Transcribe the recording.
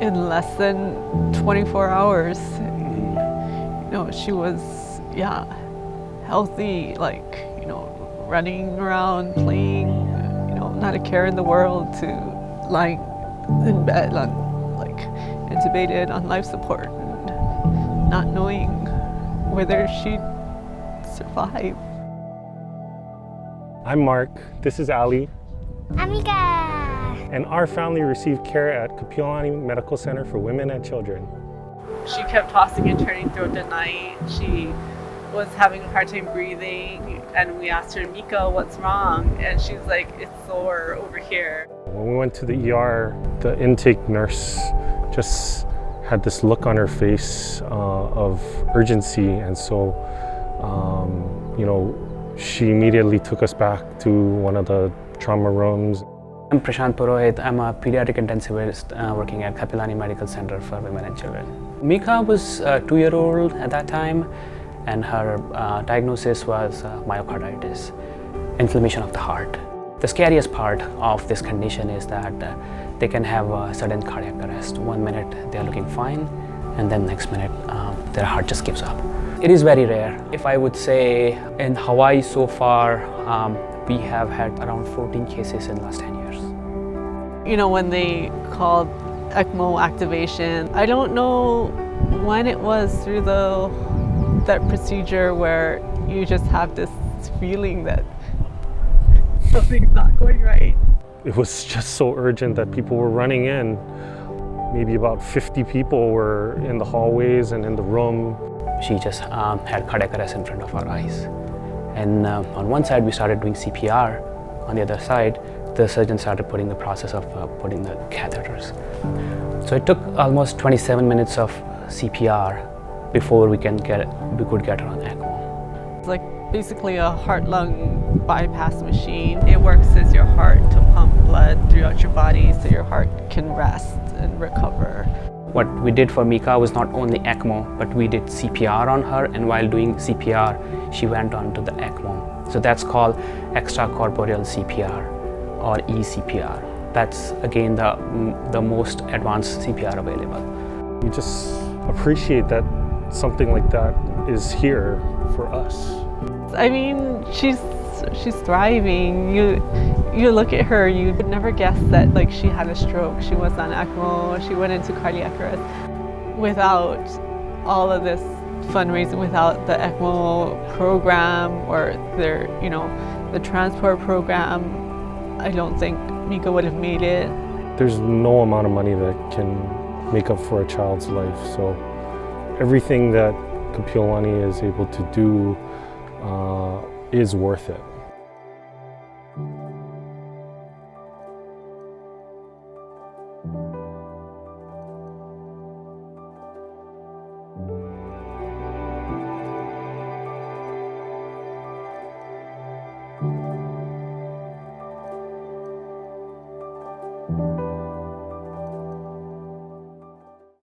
in less than 24 hours. You know, she was, yeah, healthy, like, you know, running around, playing, you know, not a care in the world, to lying in bed on, like, intubated on life support and not knowing whether she'd survive. I'm Mark, this is Ali. I'm Mika. And our family received care at Kapi Medical Center for Women and Children. She kept tossing and turning throughout the night. She was having a hard time breathing, and we asked her, Mika, what's wrong? And she's like, it's sore over here. When we went to the ER, the intake nurse just had this look on her face of urgency, and so, you know, she immediately took us back to one of the trauma rooms. I'm Prashant Purohit. I'm a pediatric intensivist working at Kapi Medical Center for Women and Children. Mika was a 2-year-old at that time, and her diagnosis was myocarditis, inflammation of the heart. The scariest part of this condition is that they can have a sudden cardiac arrest. 1 minute they're looking fine, and then next minute their heart just gives up. It is very rare. If I would say in Hawaii so far, we have had around 14 cases in the last 10 years. You know, when they called ECMO activation, I don't know when it was through that procedure where you just have this feeling that something's not going right. It was just so urgent that people were running in. Maybe about 50 people were in the hallways and in the room. She just had cardiac arrest in front of our eyes. And on one side we started doing CPR. On the other side, the surgeon started putting the process of putting the catheters. So it took almost 27 minutes of CPR before we could get her on ECMO. It's like basically a heart-lung bypass machine. It works as your heart to pump blood throughout your body so your heart can rest and recover. What we did for Mika was not only ECMO, but we did CPR on her, and while doing CPR, she went on to the ECMO. So that's called extracorporeal CPR or eCPR. That's again the most advanced CPR available. We just appreciate that something like that is here for us. I mean, she's thriving. You look at her, you would never guess that like she had a stroke. She was on ECMO, she went into cardiac arrest. Without all of this fundraising, without the ECMO program or the transport program, I don't think Mika would have made it. There's no amount of money that can make up for a child's life. So everything that Kapi is able to do is worth it.